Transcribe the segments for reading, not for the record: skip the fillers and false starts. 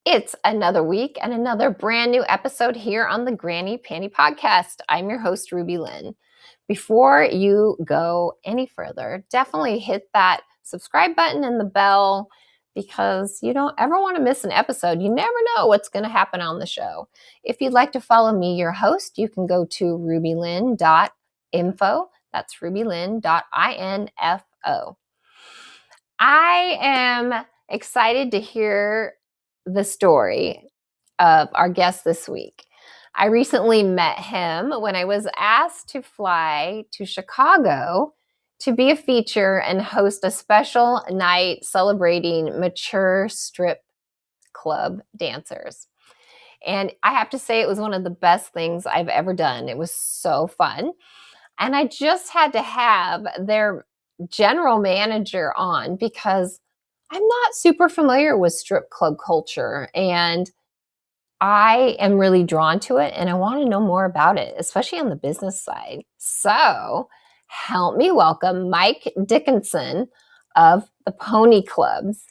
It's another week and another brand new episode here on the Granny Panty Podcast. I'm your host, RubyLynne. Before you go any further, definitely hit that subscribe button and the bell because you don't ever want to miss an episode. You never know what's going to happen on the show. If you'd like to follow me, your host, you can go to rubylynne.info. That's rubylynne.info. I am excited to hear the story of our guest this week. I recently met him when I was asked to fly to Chicago to be a feature and host a special night celebrating mature strip club dancers. And I have to say, it was one of the best things I've ever done. It was so fun. And I just had to have their general manager on because I'm not super familiar with strip club culture, and I am really drawn to it and I want to know more about it, especially on the business side. So help me welcome Mike Dickinson of the Pony Clubs.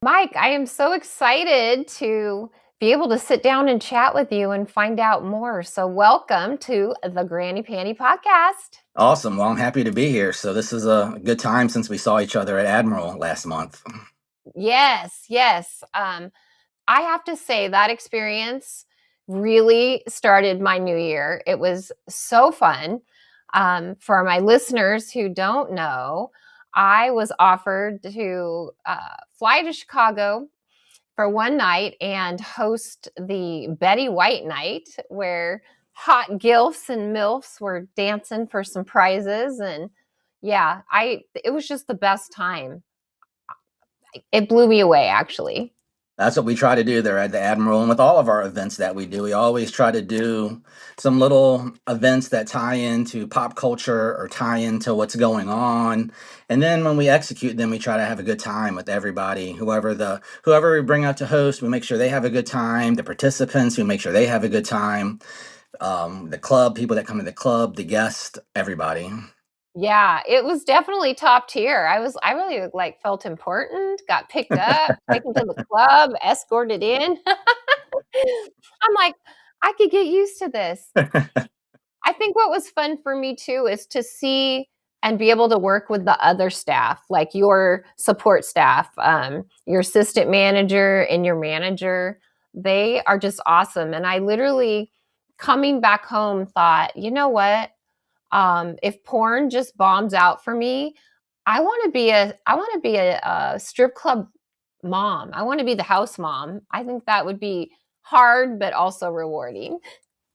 Mike, I am so excited to be able to sit down and chat with you and find out more. So welcome to the Granny Panty Podcast. Awesome. Well, I'm happy to be here. So this is a good time since we saw each other at Admiral last month. Yes. I have to say that experience really started my new year. It was so fun. For my listeners who don't know, I was offered to fly to Chicago for one night and host the Betty White night, where hot gilfs and milfs were dancing for some prizes. And yeah, it was just the best time. It blew me away, actually. That's what we try to do there at the Admiral. And with all of our events that we do, we always try to do some little events that tie into pop culture or tie into what's going on. And then when we execute them, we try to have a good time with everybody. Whoever we bring out to host, we make sure they have a good time. The participants, we make sure they have a good time. The club, people that come to the club, the guests, everybody. Yeah, it was definitely top tier. I really felt important, got picked up, taken to the club, escorted in. I'm like, I could get used to this. I think what was fun for me too is to see and be able to work with the other staff, like your support staff, your assistant manager and your manager. They are just awesome. And I literally, coming back home, thought, you know what? If porn just bombs out for me, I want to be a strip club mom. I want to be the house mom. I think that would be hard, but also rewarding.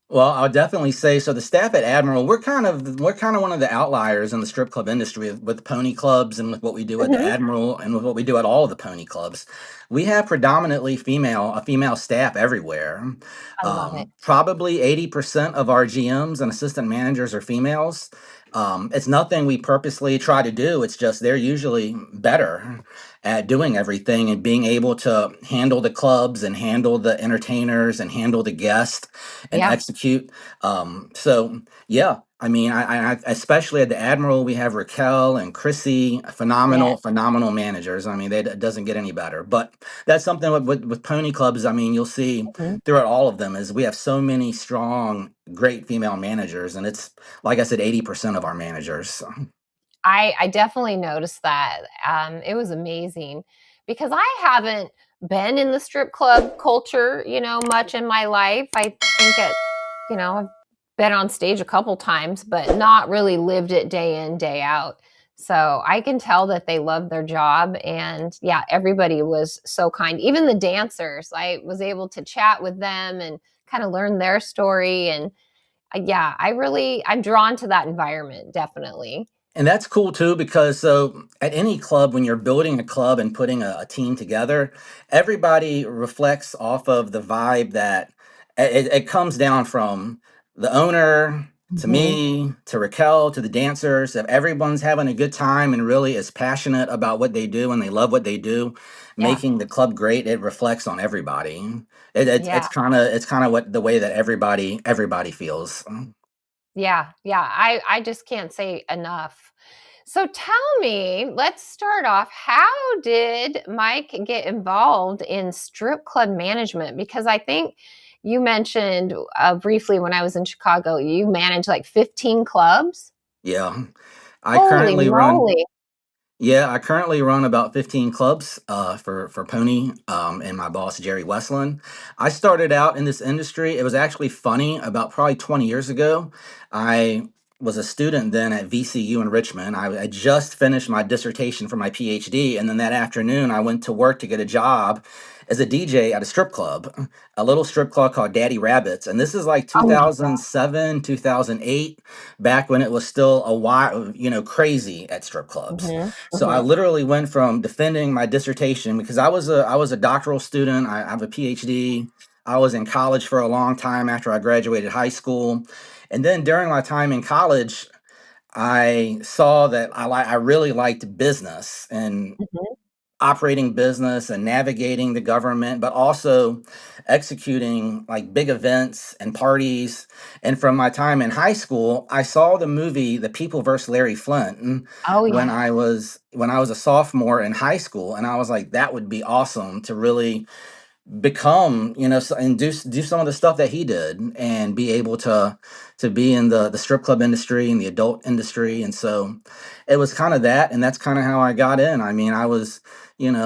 Well, I would definitely say so. The staff at Admiral, we're kind of one of the outliers in the strip club industry with pony clubs and with what we do at the Mm-hmm. Admiral and with what we do at all of the pony clubs. We have predominantly a female staff everywhere. I love it. Probably 80% of our GMs and assistant managers are females. It's nothing we purposely try to do. It's just they're usually better at doing everything and being able to handle the clubs and handle the entertainers and handle the guests and Yeah. execute. So yeah, I mean, I especially at the Admiral, we have Raquel and Chrissy, Yeah. phenomenal managers. I mean, it doesn't get any better. But that's something with pony clubs. I mean, you'll see Mhm. throughout all of them is we have so many strong, great female managers, and it's like I said, 80% of our managers. So. I definitely noticed that. It was amazing because I haven't been in the strip club culture, much in my life. I think I've been on stage a couple times, but not really lived it day in, day out. So I can tell that they love their job. And yeah, everybody was so kind. Even the dancers, I was able to chat with them and kind of learn their story. And yeah, I'm drawn to that environment, definitely. And that's cool too, because so at any club, when you're building a club and putting a team together, everybody reflects off of the vibe that it comes down from the owner to Mhm. me, to Raquel, to the dancers, if everyone's having a good time and really is passionate about what they do and they love what they do, Yeah. making the club great, it reflects on everybody. It's Yeah. kind of what the way that everybody feels. Yeah. Yeah. I just can't say enough. So tell me, let's start off. How did Mike get involved in strip club management? Because I think you mentioned briefly when I was in Chicago, you managed like 15 clubs. Yeah, I Holy currently run. moly. Yeah, I currently run about 15 clubs for Pony and my boss, Jerry Westland. I started out in this industry. It was actually funny. About probably 20 years ago, I was a student then at VCU in Richmond. I just finished my dissertation for my PhD. And then that afternoon, I went to work to get a job as a DJ at a strip club, a little strip club called Daddy Rabbits. And this is like Oh my. 2007, 2008, back when it was still a while, crazy at strip clubs. Mhm. So I Mhm. literally went from defending my dissertation because I was a doctoral student. I have a PhD. I was in college for a long time after I graduated high school. And then during my time in college, I saw that I really liked business and Mhm. operating business and navigating the government, but also executing like big events and parties. And from my time in high school, I saw the movie The People vs. Larry Flint Oh when yeah. I was a sophomore in high school, and I was like, that would be awesome to really become, and do some of the stuff that he did and be able to be in the strip club industry and the adult industry. And so it was kind of that, and that's kind of how I got in. I mean, I was,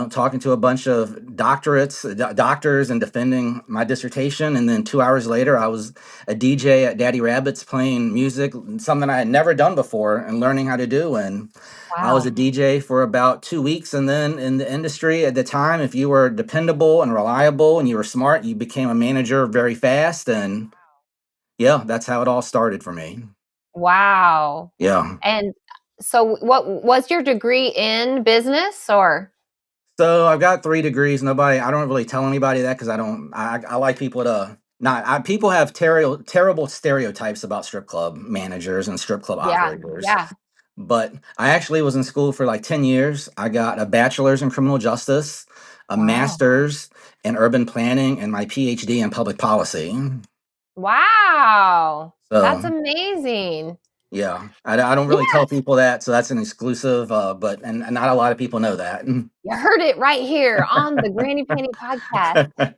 talking to a bunch of doctors and defending my dissertation, and then 2 hours later I was a DJ at Daddy Rabbits playing music, something I had never done before, and learning how to do. And I was a Wow. DJ for about 2 weeks. And then in the industry at the time, if you were dependable and reliable and you were smart, you became a manager very fast. And yeah, that's how it all started for me. Wow. Yeah. And so what was your degree in business or? So I've got 3 degrees. I don't really tell anybody that because I like people to not, people have terrible stereotypes about strip club managers and strip club Yeah. operators. Yeah. But I actually was in school for like 10 years. I got a bachelor's in criminal justice, a Wow. master's in urban planning, and my PhD in public policy. Wow. That's So, amazing. yeah, I don't really tell Yes. people that. So that's an exclusive, and not a lot of people know that. You heard it right here on the Granny Penny podcast.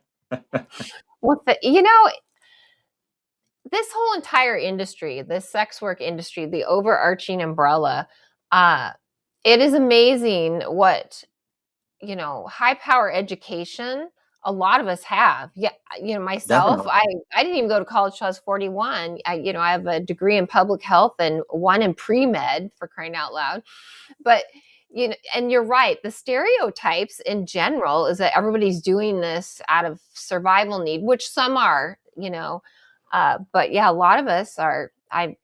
With the, this whole entire industry, this sex work industry, the overarching umbrella, uh, it is amazing what high power education a lot of us have. Yeah, myself, Definitely. I didn't even go to college till I was 41. I have a degree in public health and one in pre-med, for crying out loud. But and you're right, the stereotypes in general is that everybody's doing this out of survival need, which some are, but yeah, a lot of us are. I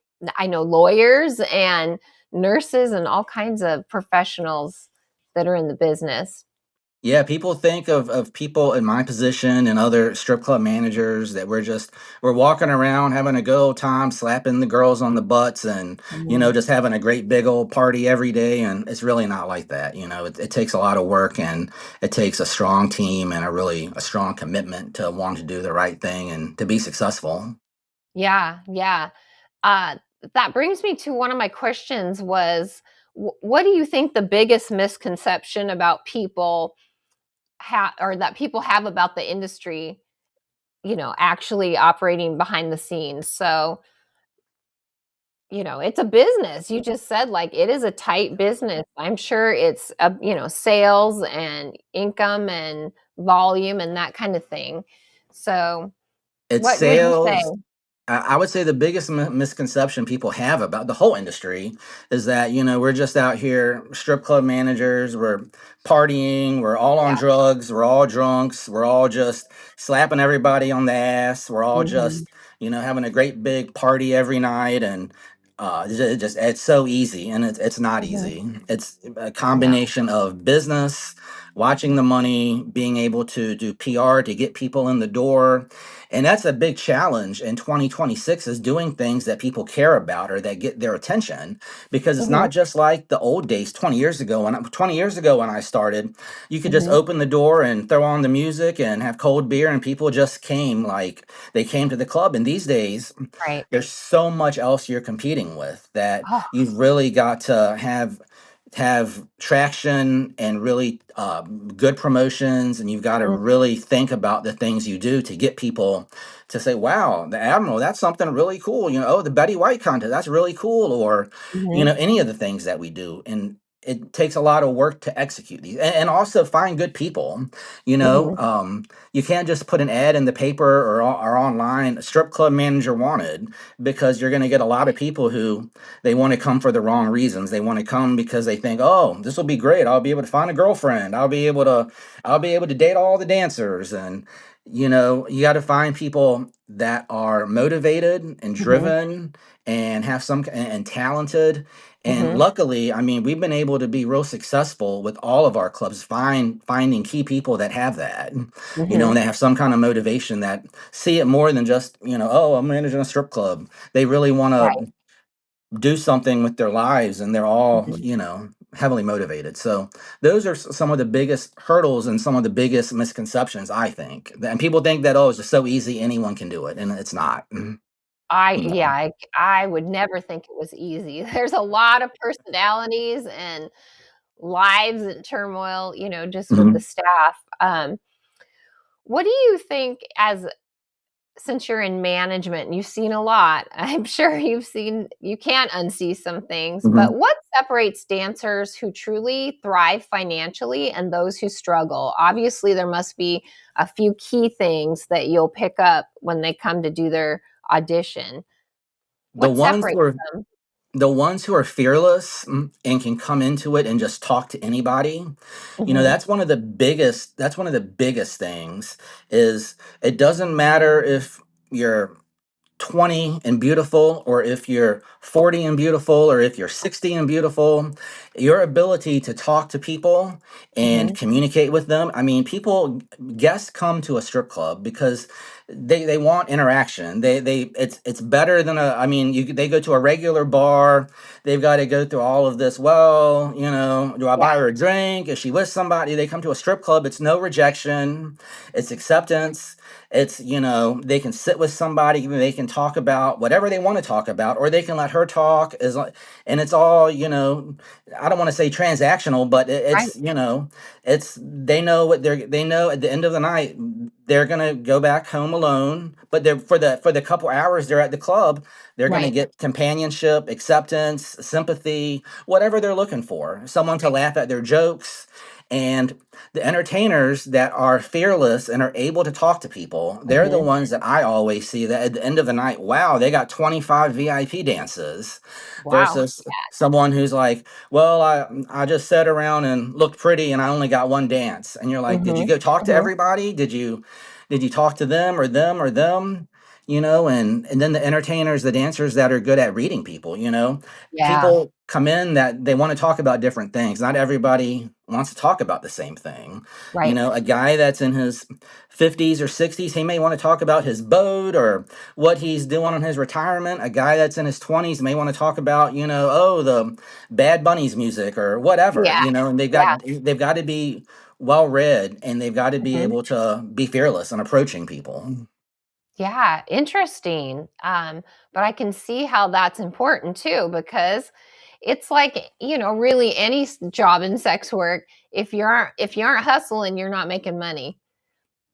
know lawyers and nurses and all kinds of professionals that are in the business. Yeah, people think of people in my position and other strip club managers that we're walking around having a good old time, slapping the girls on the butts and, Mhm. just having a great big old party every day. And it's really not like that. It takes a lot of work, and it takes a strong team and a strong commitment to want to do the right thing and to be successful. Yeah, yeah. Uh, that brings me to one of my questions was, what do you think the biggest misconception about people or that people have about the industry, actually operating behind the scenes? So, it's a business. You just said like it is a tight business. I'm sure it's sales and income and volume and that kind of thing. So, It's what would you say? sales. I would say the biggest misconception people have about the whole industry is that, we're just out here, strip club managers, we're partying, we're all on Yeah. drugs, we're all drunks, we're all just slapping everybody on the ass, we're all Mhm. just, having a great big party every night. And it's so easy, and it's not Mhm. easy. It's a No. combination of business, watching the money, being able to do PR to get people in the door. And that's a big challenge in 2026, is doing things that people care about or that get their attention, because it's Mhm. not just like the old days 20 years ago. 20 years ago when I started, you could just Mhm. open the door and throw on the music and have cold beer and people just came, like they came to the club. And these days Right. there's so much else you're competing with that Oh. you've really got to have traction and really good promotions, and you've got to Mhm. really think about the things you do to get people to say, wow, the Admiral, that's something really cool. Oh, the Betty White contest, that's really cool. Or Mhm. any of the things that we do. And it takes a lot of work to execute these, and also find good people. you know Mhm. um, you can't just put an ad in the paper or online, strip club manager wanted, because you're going to get a lot of people who, they want to come for the wrong reasons. They want to come because they think, oh, this will be great, I'll be able to find a girlfriend, I'll be able to date all the dancers. And you got to find people that are motivated and Mhm. driven and have some and talented. And Mhm. luckily, I mean, we've been able to be real successful with all of our clubs, finding key people that have that, and Mhm. they have some kind of motivation, that see it more than just, oh, I'm managing a strip club. They really want Right. to do something with their lives, and they're all, Mhm. heavily motivated. So those are some of the biggest hurdles and some of the biggest misconceptions, I think. And people think that, oh, it's just so easy, anyone can do it, and it's not. I You yeah, know. I would never think it was easy. There's a lot of personalities and lives in turmoil, just with the Mhm. staff. What do you think, since you're in management and you've seen a lot, I'm sure you can't unsee some things, but Mhm. what separates dancers who truly thrive financially and those who struggle? Obviously, there must be a few key things that you'll pick up when they come to do their audition. The What ones who separates are them? the ones who are fearless, and can come into it and just talk to anybody, Mhm. that's one of the biggest things. Is it doesn't matter if you're 20 and beautiful, or if you're 40 and beautiful, or if you're 60 and beautiful. Your ability to talk to people and Mhm. communicate with them. I mean, guests come to a strip club because they want interaction. It's better than I mean, they go to a regular bar, they've got to go through all of this. Well, do I Yeah, buy her a drink, is she with somebody? They come to a strip club, it's no rejection, it's acceptance. It's, they can sit with somebody, they can talk about whatever they want to talk about, or they can let her talk, and it's all, I don't want to say transactional, but right, it's, they know at the end of the night they're gonna go back home alone, but they're, for the couple hours they're at the club, they're gonna right, get companionship, acceptance, sympathy, whatever they're looking for, someone to right. laugh at their jokes. And the entertainers that are fearless and are able to talk to people, they're the Mhm. ones that I always see that at the end of the night, wow, they got 25 VIP dances, Wow. versus someone who's like, well, I just sat around and looked pretty and I only got one dance. And you're like, did you Mhm. go talk to Mhm. everybody? Did you talk to them or them or them? And then the entertainers, the dancers that are good at reading people, Yeah, people come in that they want to talk about different things. Not everybody wants to talk about the same thing. right. A guy that's in his 50s or 60s, he may want to talk about his boat or what he's doing on his retirement. A guy that's in his 20s may want to talk about, oh, the Bad Bunny's music or whatever, Yeah, and they've yeah. got they've got to be well read, and they've got to be Mhm. able to be fearless in approaching people. Yeah, interesting. But I can see how that's important too, because it's like, really any job in sex work, if you aren't hustling, you're not making money.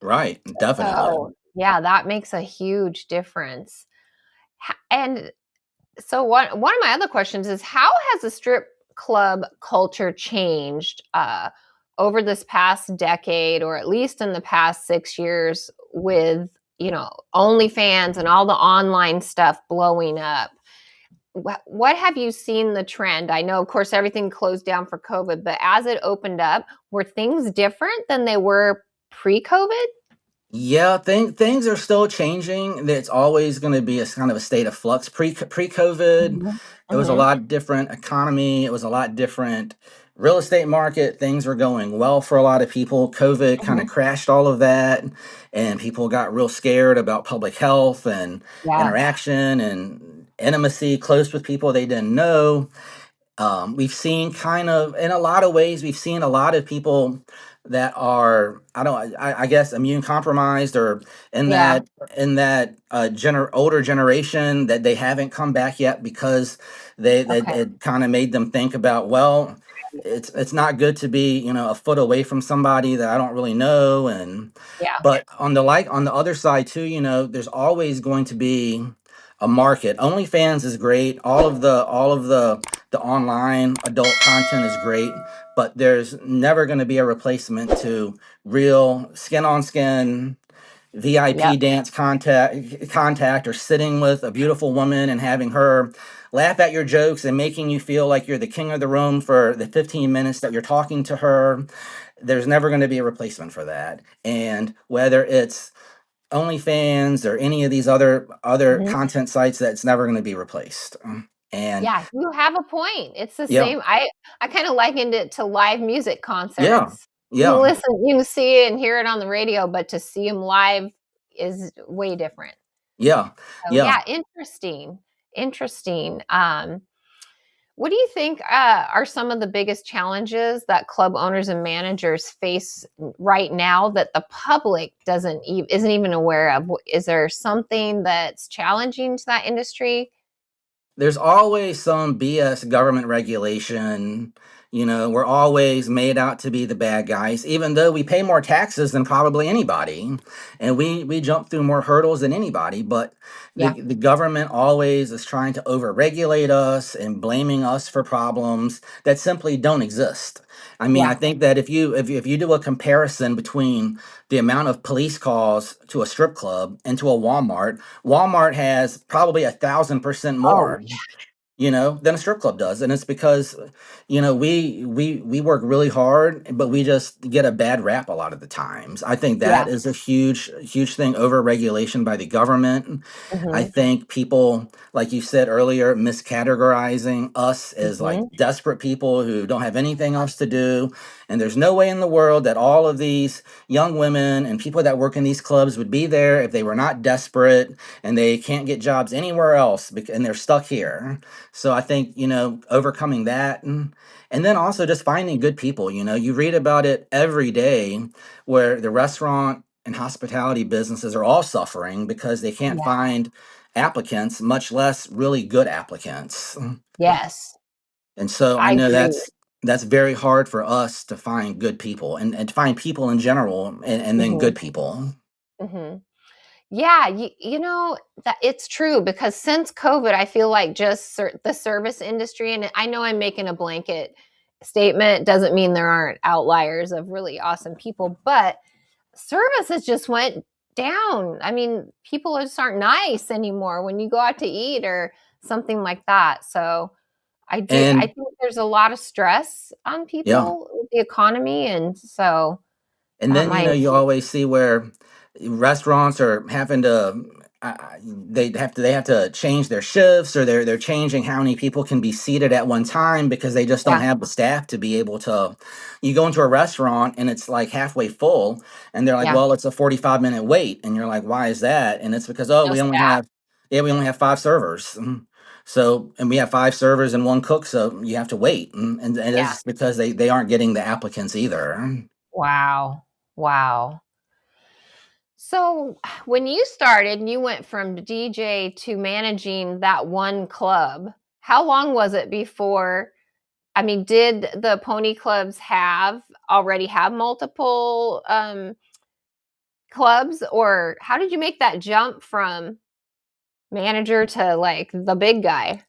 Right, definitely. So, yeah, that makes a huge difference. And so one of my other questions is, how has the strip club culture changed over this past decade, or at least in the past 6 years, with OnlyFans and all the online stuff blowing up? What have you seen the trend? I know, of course, everything closed down for COVID, but as it opened up, were things different than they were pre-COVID? Yeah, things are still changing. It's always going to be a kind of a state of flux. Pre COVID, Mhm. it was a Mhm. lot different economy. It was a lot different. real estate market, things were going well for a lot of people. COVID kind of Mhm. crashed all of that, and people got real scared about public health and Yeah, interaction and intimacy, close with people they didn't know. We've seen kind of, in a lot of ways, we've seen a lot of people that are, I guess, immune compromised, or in yeah, older generation, that they haven't come back yet because okay, it kind of made them think about, well, it's not good to be, a foot away from somebody that I don't really know. And yeah, but on the other side too, there's always going to be a market. OnlyFans is great. All of the online adult content is great, but there's never going to be a replacement to real skin on skin yep, VIP dance contact, or sitting with a beautiful woman and having her laugh at your jokes and making you feel like you're the king of the room for the 15 minutes that you're talking to her. There's never going to be a replacement for that. And whether it's OnlyFans or any of these other mhm. content sites, that's never going to be replaced. And Yeah, you have a point. It's the yeah, same. I kind of likened it to live music yeah, concerts. You yeah, listen, you see it and hear it on the radio, but to see them live is way different. yeah, So yeah. yeah, interesting, interesting. What do you think are some of the biggest challenges that club owners and managers face right now that the public isn't even aware of? Is there something that's challenging to that industry? There's always some BS government regulation. We're always made out to be the bad guys, even though we pay more taxes than probably anybody, and we jump through more hurdles than anybody. But Yeah, the government always is trying to overregulate us and blaming us for problems that simply don't exist. I mean, I yeah. think that if you do a comparison between the amount of police calls to a strip club and to a Walmart has probably 1,000% Oh, more, than a strip club does. And it's because, we work really hard, but we just get a bad rap a lot of the times. I think yeah. that is a huge, huge thing, over regulation by the government. I Mhm, think people, like you said earlier, miscategorizing us as like mhm. desperate people who don't have anything else to do. And there's no way in the world that all of these young women and people that work in these clubs would be there if they were not desperate and they can't get jobs anywhere else, and they're stuck here. So I think, overcoming that, and then also just finding good people. You read about it every day, where the restaurant and hospitality businesses are all suffering because they can't Yeah. find applicants, much less really good applicants. Yes, And so I I know agree. that's very hard for us to find good people, and to find people in general, and then Mhm, good people. mhm. Yeah, you know, that it's true because since COVID, I feel like just the service industry, and I know I'm making a blanket statement, doesn't mean there aren't outliers of really awesome people, but services just went down. I mean, people just aren't nice anymore when you go out to eat or something like that. So I And think there's a lot of stress on yeah. people with the economy, and so And that then, might. you always see where restaurants are having to, they have to change their shifts, or they're changing how many people can be seated at one time because they just don't Yeah, have the staff to be able to. You go into a restaurant and it's like halfway full, and they're like, yeah, "Well, it's a 45-minute wait," and you're like, "Why is that?" And it's because, oh, no staff. we only have five servers. So, and we have five servers and one cook, so you have to wait, and Yeah. it's because they aren't getting the applicants either. Wow. Wow. So when you started and you went from DJ to managing that one club, how long was it before? I mean, did the pony clubs already have multiple clubs, or how did you make that jump from manager to like the big guy?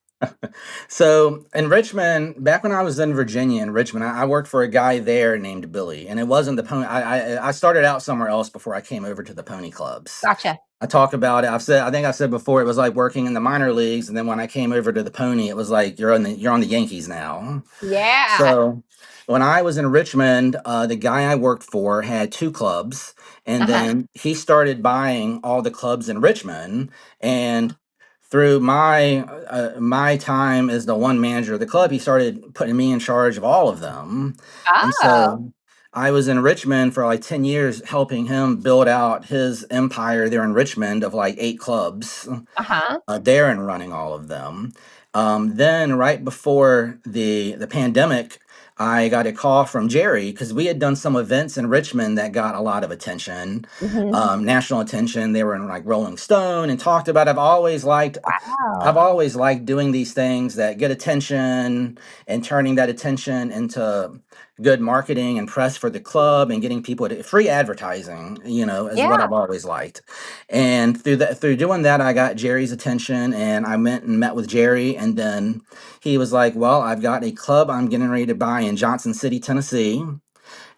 So in Richmond, back when I was in Virginia, in Richmond, I worked for a guy there named Billy, and it wasn't the pony. I started out somewhere else before I came over to the pony clubs. Gotcha. I talk about it. I think I said before, it was like working in the minor leagues, and then when I came over to the pony, it was like you're on the Yankees now. Yeah. So when I was in Richmond, the guy I worked for had two clubs, and Uh-huh. then he started buying all the clubs in Richmond, and through my time as the one manager of the club, he started putting me in charge of all of them, and Oh. so I was in Richmond for like 10 years, helping him build out his empire there in Richmond of like 8 clubs. Uh-huh. There and running all of them. Then right before the pandemic, I got a call from Jerry because we had done some events in Richmond that got a lot of attention, Mhm. national attention. They were in like Rolling Stone and talked about. I've Wow. always liked doing these things that get attention and turning that attention into good marketing and press for the club and getting people to free advertising, is what Yeah. I've always liked. And through doing that, I got Jerry's attention and I went and met with Jerry. And then he was like, well, I've got a club I'm getting ready to buy in Johnson City, Tennessee.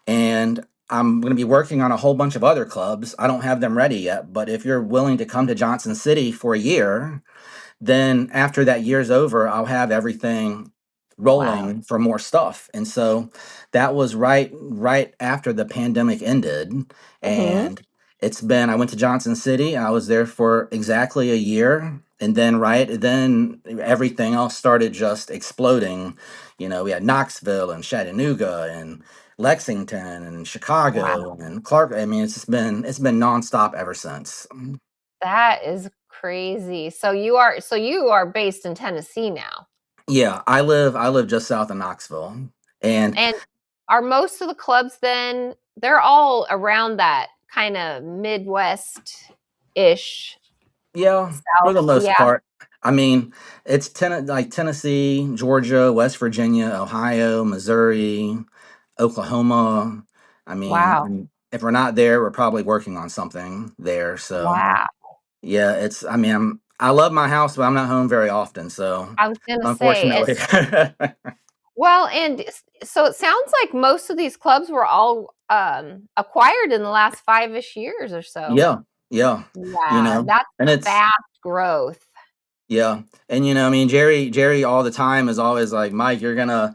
And I'm going to be working on a whole bunch of other clubs. I don't have them ready yet, but if you're willing to come to Johnson City for a year, then after that year's over, I'll have everything Wow. rolling for more stuff. And so that was right after the pandemic ended. Mhm. And I went to Johnson City. I was there for exactly a year. And then then everything else started just exploding. We had Knoxville and Chattanooga and Lexington and Wow. Chicago and Clark. I mean, it's been nonstop ever since. That is crazy. So you are based in Tennessee now. Yeah, I live just south of Knoxville. And And are most of the clubs then they're all around that kind of Midwest-ish yeah, for South? the most Yeah. part. I mean, it's like Tennessee, Georgia, West Virginia, Ohio, Missouri, Oklahoma. I mean, Wow. and if we're not there, we're probably working on something there. So Wow. yeah, I mean, I love my house, but I'm not home very often. So I was gonna say, unfortunately, well, and so it sounds like most of these clubs were all acquired in the last 5-ish years or so. yeah, yeah, you Yeah, know, that's and it's fast growth. Yeah. And I mean, Jerry all the time is always like, Mike, you're never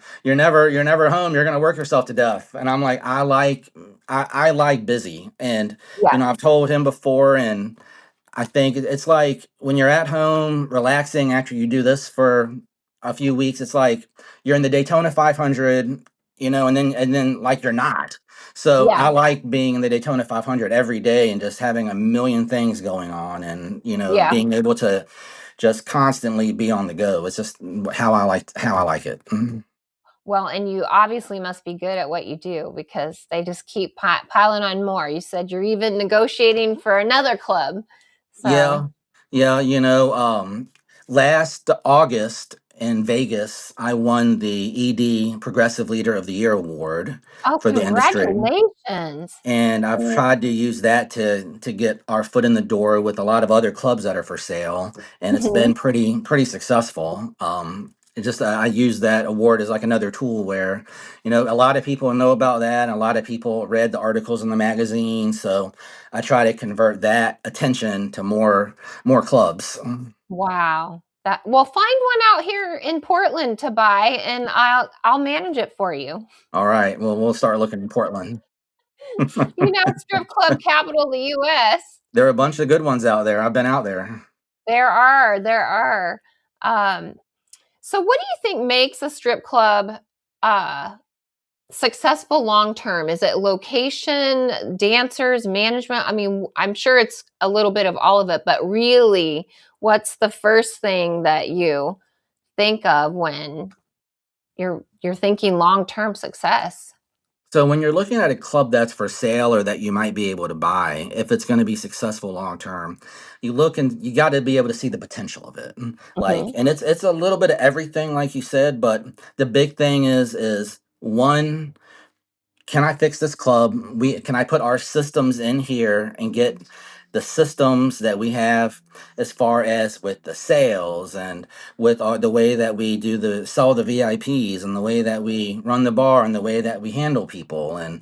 home. You're gonna work yourself to death. And I'm like, I like busy. And Yeah, I've told him before, and I think it's like when you're at home relaxing after you do this for a few weeks, it's like you're in the Daytona 500, and then like you're not. So yeah, I like being in the Daytona 500 every day and just having a million things going on, and yeah. being able to just constantly be on the go. It's just how I like it. Mhm. Well, and you obviously must be good at what you do because they just keep piling on more. You said you're even negotiating for another club. So, Yeah, yeah. Last August in Vegas, I won the ED Progressive Leader of the Year award oh, for the industry. congratulations. And I've tried to use that to get our foot in the door with a lot of other clubs that are for sale, and it's Mhm. been pretty successful. It just I use that award as like another tool where a lot of people know about that, and a lot of people read the articles in the magazine. So I try to convert that attention to more clubs. Wow. Well, find one out here in Portland to buy and I'll manage it for you. All right, well we'll start looking in Portland. Strip club capital of the US. There are a bunch of good ones out there. I've been out there. There are. Um, so what do you think makes a strip club uh successful long term? Is it location, dancers, management? I mean, I'm sure it's a little bit of all of it, but really, what's the first thing that you think of when you're thinking long term success? So when you're looking at a club that's for sale or that you might be able to buy, if it's going to be successful long term, you look and you got to be able to see the potential of it. Like, Hmm. and it's a little bit of everything, like you said, but the big thing is one, can I fix this club? Can I put our systems in here and get the systems that we have as far as with the sales and with the way that we sell the VIPs and the way that we run the bar and the way that we handle people, and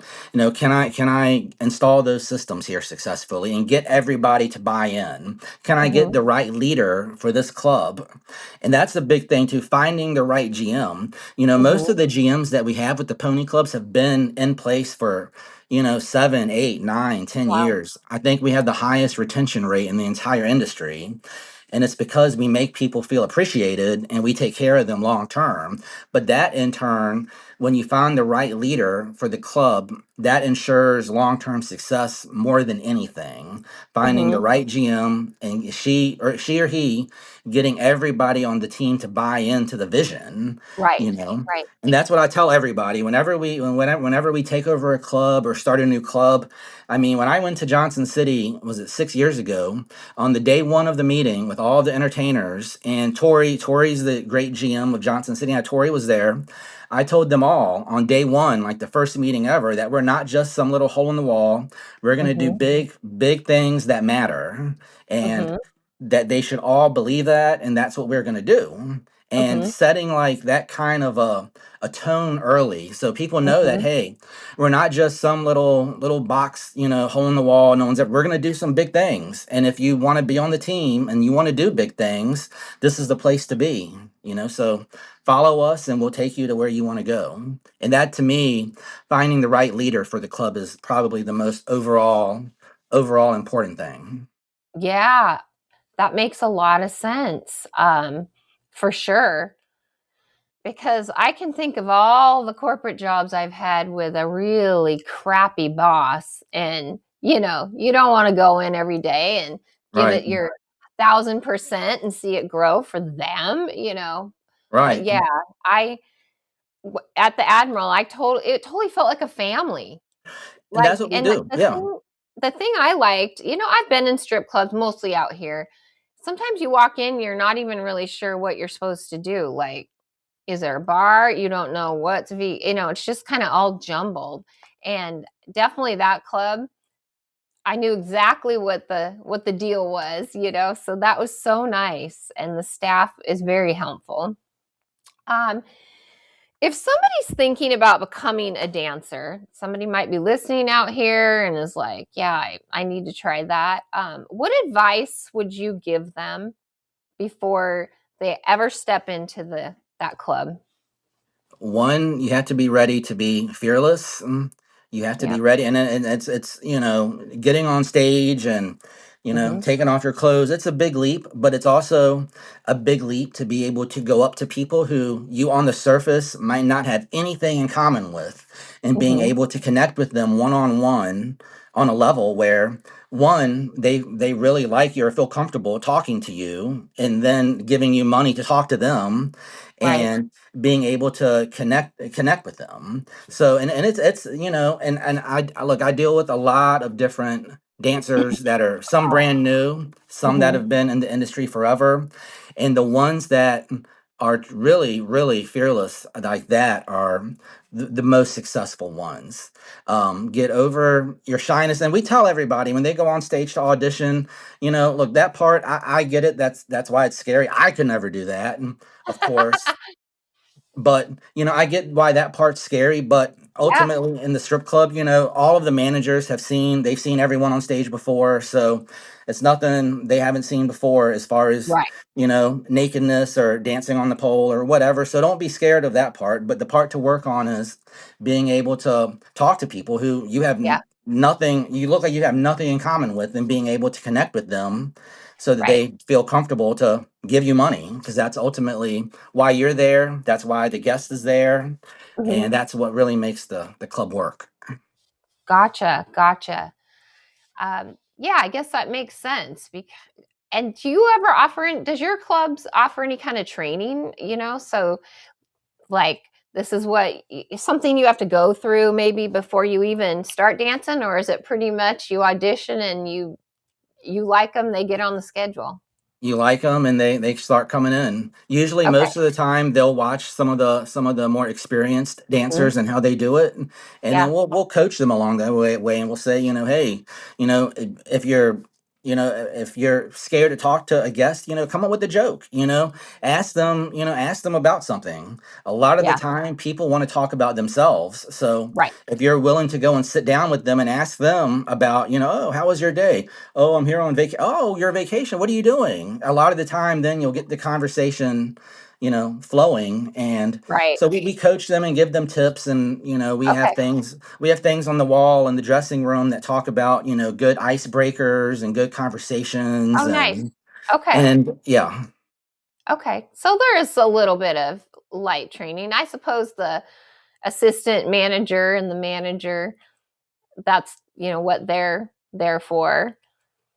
can I install those systems here successfully and get everybody to buy in? Can I get Hmm. the right leader for this club? And that's the big thing too, finding the right GM. Most Hmm. of the GMs that we have with the pony clubs have been in place for, 7, 8, 9, 10 Wow. years. I think we have the highest retention rate in the entire industry. And it's because we make people feel appreciated and we take care of them long term. But that in turn, when you find the right leader for the club, that ensures long term success more than anything. Finding the Mhm. right GM and she or he getting everybody on the team to buy into the vision, Right. you know. Right. And that's what I tell everybody whenever we take over a club or start a new club. I mean, when I went to Johnson City, was it 6 years ago, on the day one of the meeting with all the entertainers, and Tori's the great GM of Johnson City, and Tori was there. I told them all on day one, like the first meeting ever, that we're not just some little hole in the wall. We're going to do Mhm. big things that matter, and Mhm. that they should all believe that, and that's what we're going to do. And Mhm. setting like that kind of a tone early, so people know that, Mhm. hey, we're not just some little box, hole in the wall. No one's ever. We're going to do some big things, and if you want to be on the team and you want to do big things, this is the place to be. So follow us, and we'll take you to where you want to go. And that, to me, finding the right leader for the club is probably the most overall important thing. Yeah, that makes a lot of sense. For sure. Because I can think of all the corporate jobs I've had with a really crappy boss, and you don't want to go in every day and give Right, it your 1,000% and see it grow for them. But right. yeah, I at the Admiral, it totally felt like a family. And Like, that's what we and do. Yeah. the thing I liked, I've been in strip clubs mostly out here. Sometimes you walk in, you're not even really sure what you're supposed to do. Like, is there a bar? You don't know it's just kind of all jumbled. And definitely that club, I knew exactly what the deal was. So that was so nice, and the staff is very helpful. Um, if somebody's thinking about becoming a dancer, somebody might be listening out here and is like, yeah, I need to try that. What advice would you give them before they ever step into that club? One, you have to be ready to be fearless. You have to be Yep. ready, and it's getting on stage and Hmm. taking off your clothes. It's a big leap, but it's also a big leap to be able to go up to people who you on the surface might not have anything in common with, and being Hmm. able to connect with them one on one on a level where, one, they really like you or feel comfortable talking to you, and then giving you money to talk to them, Right. and being able to connect with them. So, and it's and look, I deal with a lot of different dancers that are some brand new, some that Hmm. have been in the industry forever, and the ones that are really really fearless like that are the most successful ones. Get over your shyness, and we tell everybody when they go on stage to audition, look, that part, I get it. That's why it's scary. I could never do that, and of course. But, I get why that part's scary, but Yeah. ultimately in the strip club, all of the managers they've seen everyone on stage before, so it's nothing they haven't seen before as far as, Right. nakedness or dancing on the pole or whatever. So don't be scared of that part, but the part to work on is being able to talk to people who you have Yeah. nothing, you look like you have nothing in common with, and being able to connect with them so that Right. they feel comfortable to give you money, because that's ultimately why you're there. That's why the guest is there, Hmm. and that's what really makes the club work. Gotcha. Gotcha. Yeah, I guess that makes sense. And does your clubs offer any kind of training? So like, this is something you have to go through maybe before you even start dancing, or is it pretty much you audition and you like them, they get on the schedule? You like them, and they start coming in. Usually, Okay. most of the time, they'll watch some of the more experienced Mhm. dancers and how they do it, and then Yeah. we'll coach them along that way, and we'll say, hey, if you're scared to talk to a guest, come up with a joke. Ask them about something. A lot of the Yeah. time, people want to talk about themselves. So Right. if you're willing to go and sit down with them and ask them about, oh, how was your day? Oh, I'm here on vacation. Oh, you're on vacation. What are you doing? A lot of the time, then you'll get the conversation, flowing. And Right. so we coach them and give them tips. And, Okay. we have things on the wall in the dressing room that talk about, good icebreakers and good Oh, conversations. nice. Okay. And yeah, Okay. So there is a little bit of light training. I suppose the assistant manager and the manager, that's, what they're there for.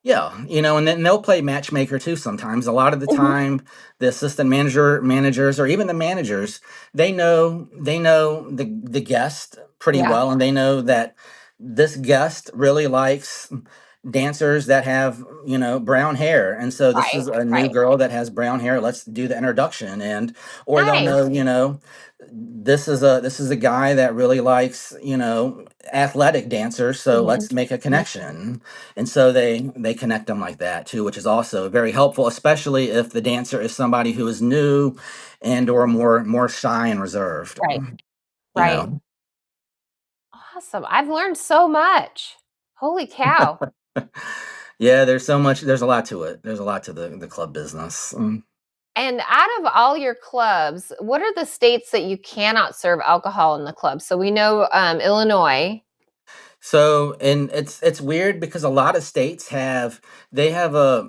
yeah, and then they'll play matchmaker too sometimes. A lot of the Mhm. time, the assistant managers, or even the managers, they know the guest pretty Yeah. well, and they know that this guest really likes dancers that have brown hair, and so this Right. is a new Right. girl that has brown hair. Let's do the introduction, and or they'll Nice. know, this is a guy that really likes athletic dancers, so Mhm. let's make a Mhm. connection. And so they connect them like that too, which is also very helpful, especially if the dancer is somebody who is new and or more shy and reserved. Right. You Right. know. Awesome. I've learned so much. Holy cow. Yeah, there's a lot to it. There's a lot to the club business. And out of all your clubs, what are the states that you cannot serve alcohol in the club? So we know Illinois. So, and it's weird because a lot of states have a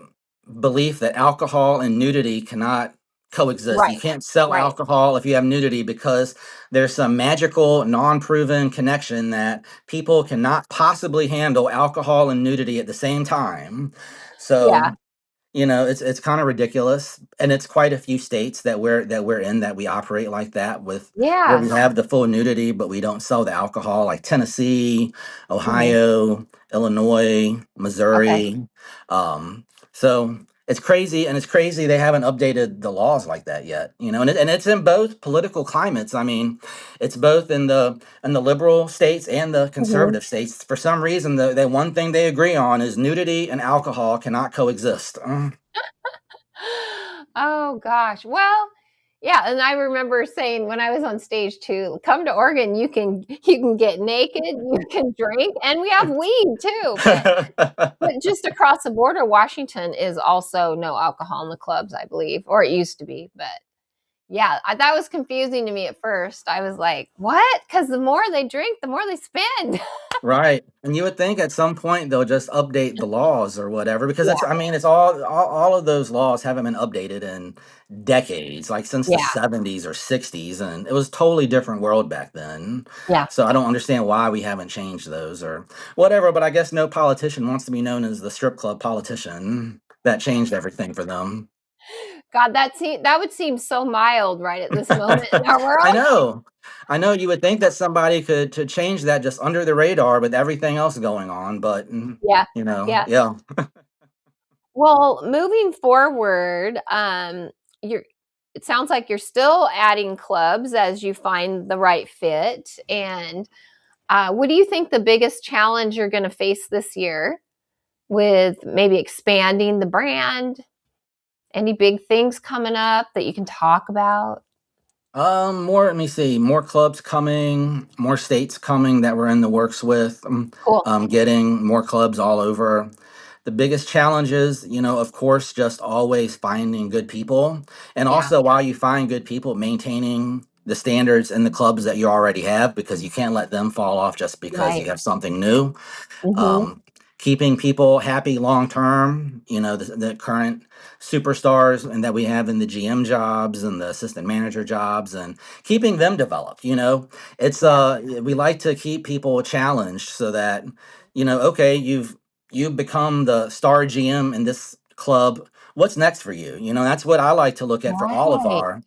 belief that alcohol and nudity cannot coexist. You Right. can't sell Right. alcohol if you have nudity because there's some magical, non-proven connection that people cannot possibly handle alcohol and nudity at the same time. Yeah. So, it's kind of ridiculous, and it's quite a few states that we're in that we operate like that, with where Yeah. we have the full nudity, but we don't sell the alcohol, like Tennessee, Mhm. Ohio, Illinois, Okay. Missouri. So it's crazy, and it's crazy they haven't updated the laws like that yet. And it's in both political climates. I mean, it's both in the liberal states and the Mhm. conservative states. For some reason, the one thing they agree on is nudity and alcohol cannot coexist. Oh gosh. Well, yeah, and I remember saying when I was on stage too, come to Oregon, you can get naked, you can drink, and we have weed too. But just across the border, Washington is also no alcohol in the clubs, I believe, or it used to be. But yeah, that was confusing to me at first. I was like, "What?" Because the more they drink, the more they spend. Right. And you would think at some point they'll just update the laws or whatever, because Yeah, I mean, it's all of those laws haven't been updated in decades, like since the yeah, 70s or 60s. And it was totally different world back then. yeah. So I don't understand why we haven't changed those or whatever. But I guess no politician wants to be known as the strip club politician. That changed everything for them. God, that would seem so mild right at this moment in our I world. know. I know you would think that somebody could to change that just under the radar with everything else going on, but Yeah, yeah. yeah. Well, moving forward, you're it sounds like you're still adding clubs as you find the right fit. And what do you think the biggest challenge you're going to face this year with maybe expanding the brand? Any big things coming up that you can talk about? Let me see, more clubs coming, more states coming that we're in the works with, Cool. getting more clubs all over. The biggest challenge is, of course, just always finding good people. And Yeah. also, while you find good people, maintaining the standards in the clubs that you already have, because you can't let them fall off just because Right. you have something new. Hmm. um, Keeping people happy long term. The current superstars and that we have in the GM jobs and the assistant manager jobs, and keeping them developed. It's Yeah. we like to keep people challenged so that okay, you've become the star GM in this club. What's next for you? That's what I like to look at for Right.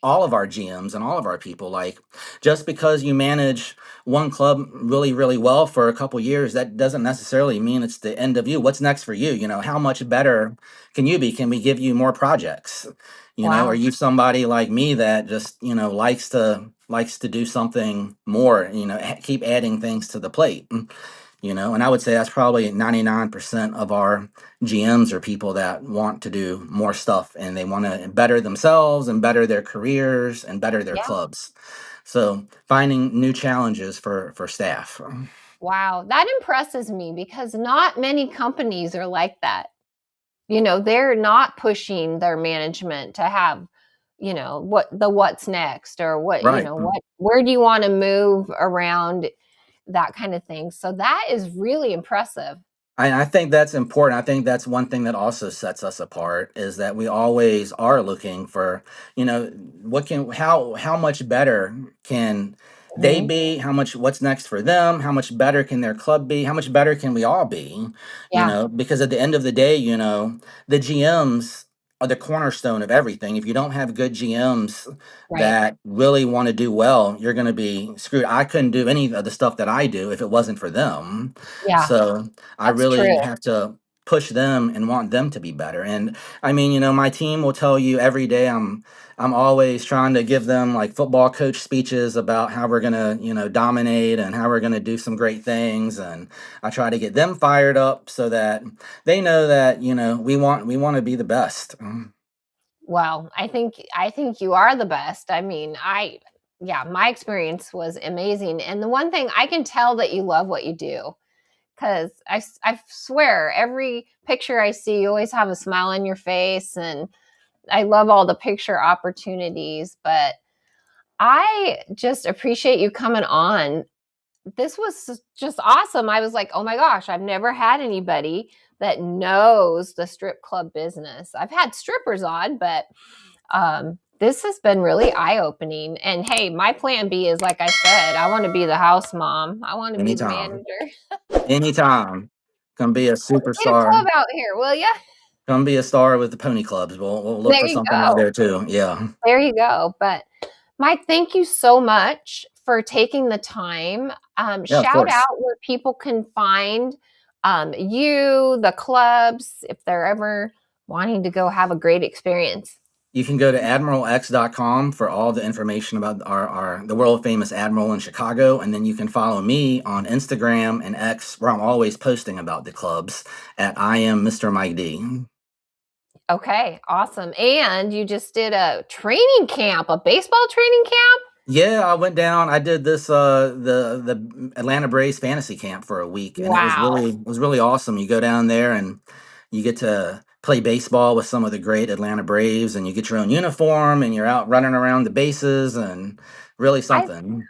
all of our GMs and all of our people. Like, just because you manage one club really, really well for a couple years, that doesn't necessarily mean it's the end of you. What's next for you? How much better can you be? Can we give you more projects? Are Wow. you somebody like me that just, likes to do something more, keep adding things to the plate? And I would say that's probably 99% of our GMs are people that want to do more stuff, and they want to better themselves and better their careers and better their Yeah. clubs. So finding new challenges for staff. Wow. That impresses me because not many companies are like that. They're not pushing their management to have, what's next or Right. where do you want to move around, that kind of thing. So that is really impressive. I think that's important. I think that's one thing that also sets us apart is that we always are looking for, what can how much better can they Mhm. be? How much what's next for them? How much better can their club be? How much better can we all be? Yeah, Because at the end of the day, the GMs are the cornerstone of everything. If you don't have good GMs right. that really want to do well, you're going to be screwed. I couldn't do any of the stuff that I do if it wasn't for them. Yeah, So I that's true. really have to push them and want them to be better. And I mean, my team will tell you every day I'm always trying to give them like football coach speeches about how we're gonna, dominate and how we're gonna do some great things. And I try to get them fired up so that they know that, we want to be the best. Well, I think you are the best. I mean, I yeah, my experience was amazing. And the one thing I can tell that you love what you do because I swear every picture I see, you always have a smile on your face, and I love all the picture opportunities. But I just appreciate you coming on. This was just awesome. I was like, oh my gosh, I've never had anybody that knows the strip club business. I've had strippers on, but this has been really eye opening. And hey, my plan B is like I said, I want to be the house mom. I want to be the Anytime. manager. Anytime. Come be a Get a club superstar. out here, will you? Come be a star with the pony clubs. We'll look There for you something out go. there too. Yeah. There you go. But Mike, thank you so much for taking the time. Yeah, of Shout course. out where people can find you, the clubs, if they're ever wanting to go have a great experience. You can go to admiralx.com for all the information about the world famous Admiral in Chicago. And then you can follow me on Instagram and X, where I'm always posting about the clubs at I am Mr. Mike D. Okay, awesome. And you just did a training camp, a baseball training camp? Yeah, I went down. I did this the Atlanta Braves fantasy camp for a week, and Wow. it was really awesome. You go down there and you get to play baseball with some of the great Atlanta Braves, and you get your own uniform, and you're out running around the bases, and really I something.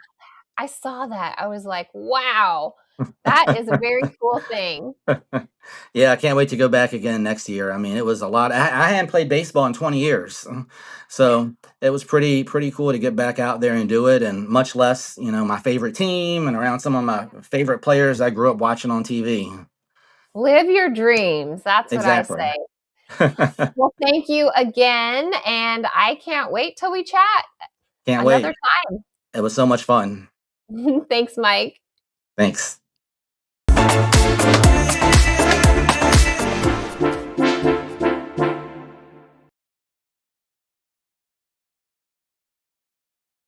I saw that. I was like, wow, that is a very cool thing. Yeah, I can't wait to go back again next year. I mean, it was a lot. I hadn't played baseball in 20 years, so it was pretty cool to get back out there and do it. And much less, my favorite team and around some of my favorite players I grew up watching on TV. Live your dreams. That's what I Exactly. say. Well, thank you again. And I can't wait till we chat Can't another wait. It was so much fun. time. Thanks, Mike. Thanks.